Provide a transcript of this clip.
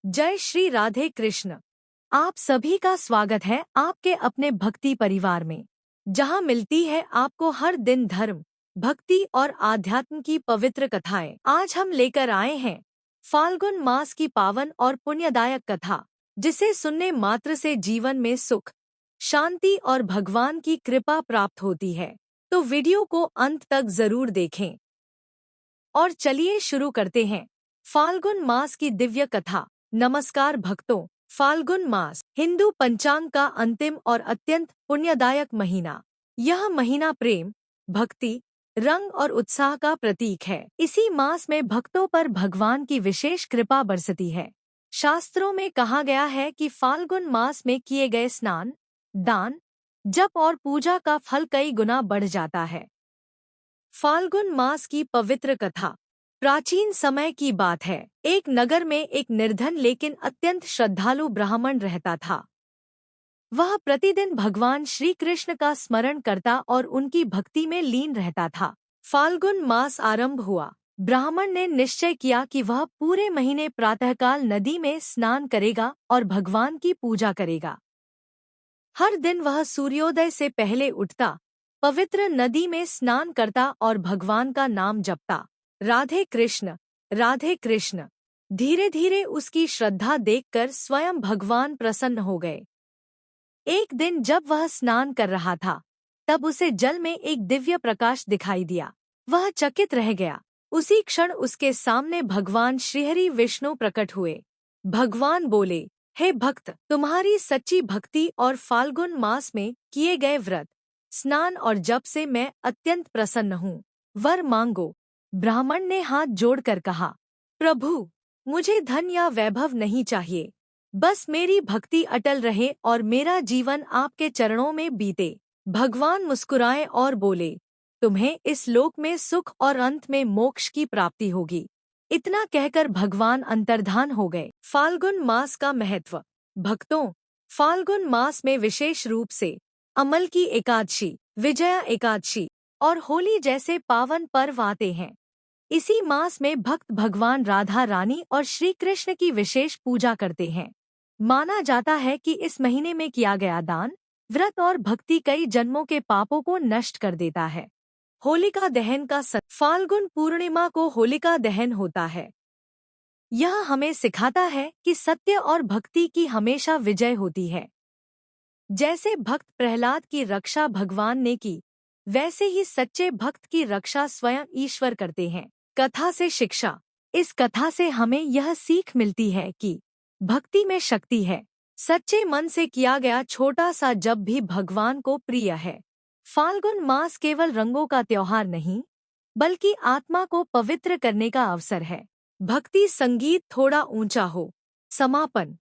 जय श्री राधे कृष्ण। आप सभी का स्वागत है आपके अपने भक्ति परिवार में, जहां मिलती है आपको हर दिन धर्म, भक्ति और आध्यात्म की पवित्र कथाएं। आज हम लेकर आए हैं फाल्गुन मास की पावन और पुण्यदायक कथा, जिसे सुनने मात्र से जीवन में सुख, शांति और भगवान की कृपा प्राप्त होती है। तो वीडियो को अंत तक जरूर देखें। और चलिए शुरू करते हैं फाल्गुन मास की दिव्य कथा। नमस्कार भक्तों, फाल्गुन मास हिंदू पंचांग का अंतिम और अत्यंत पुण्यदायक महीना। यह महीना प्रेम, भक्ति, रंग और उत्साह का प्रतीक है। इसी मास में भक्तों पर भगवान की विशेष कृपा बरसती है। शास्त्रों में कहा गया है कि फाल्गुन मास में किए गए स्नान, दान, जप और पूजा का फल कई गुना बढ़ जाता है। फाल्गुन मास की पवित्र कथा। प्राचीन समय की बात है। एक नगर में एक निर्धन लेकिन अत्यंत श्रद्धालु ब्राह्मण रहता था। वह प्रतिदिन भगवान श्री कृष्ण का स्मरण करता और उनकी भक्ति में लीन रहता था। फाल्गुन मास आरंभ हुआ। ब्राह्मण ने निश्चय किया कि वह पूरे महीने प्रातःकाल नदी में स्नान करेगा और भगवान की पूजा करेगा। हर दिन वह सूर्योदय से पहले उठता, पवित्र नदी में स्नान करता और भगवान का नाम जपता। राधे कृष्ण, राधे कृष्ण। धीरे धीरे उसकी श्रद्धा देखकर स्वयं भगवान प्रसन्न हो गए। एक दिन जब वह स्नान कर रहा था, तब उसे जल में एक दिव्य प्रकाश दिखाई दिया। वह चकित रह गया। उसी क्षण उसके सामने भगवान श्रीहरि विष्णु प्रकट हुए। भगवान बोले, हे भक्त, तुम्हारी सच्ची भक्ति और फाल्गुन मास में किए गए व्रत, स्नान और जप से मैं अत्यंत प्रसन्न हूँ। वर मांगो। ब्राह्मण ने हाथ जोड़कर कहा, प्रभु, मुझे धन या वैभव नहीं चाहिए। बस मेरी भक्ति अटल रहे और मेरा जीवन आपके चरणों में बीते। भगवान मुस्कुराए और बोले, तुम्हें इस लोक में सुख और अंत में मोक्ष की प्राप्ति होगी। इतना कहकर भगवान अंतर्धान हो गए। फाल्गुन मास का महत्व। भक्तों, फाल्गुन मास में विशेष रूप से अमल की एकादशी, विजया एकादशी और होली जैसे पावन पर्व आते हैं। इसी मास में भक्त भगवान राधा रानी और श्री कृष्ण की विशेष पूजा करते हैं। माना जाता है कि इस महीने में किया गया दान, व्रत और भक्ति कई जन्मों के पापों को नष्ट कर देता है। होलिका दहन का फाल्गुन पूर्णिमा को होलिका दहन होता है। यह हमें सिखाता है कि सत्य और भक्ति की हमेशा विजय होती है। जैसे भक्त प्रहलाद की रक्षा भगवान ने की, वैसे ही सच्चे भक्त की रक्षा स्वयं ईश्वर करते हैं। कथा से शिक्षा। इस कथा से हमें यह सीख मिलती है कि भक्ति में शक्ति है। सच्चे मन से किया गया छोटा सा जप भी भगवान को प्रिय है। फाल्गुन मास केवल रंगों का त्योहार नहीं, बल्कि आत्मा को पवित्र करने का अवसर है। भक्ति संगीत थोड़ा ऊंचा हो। समापन।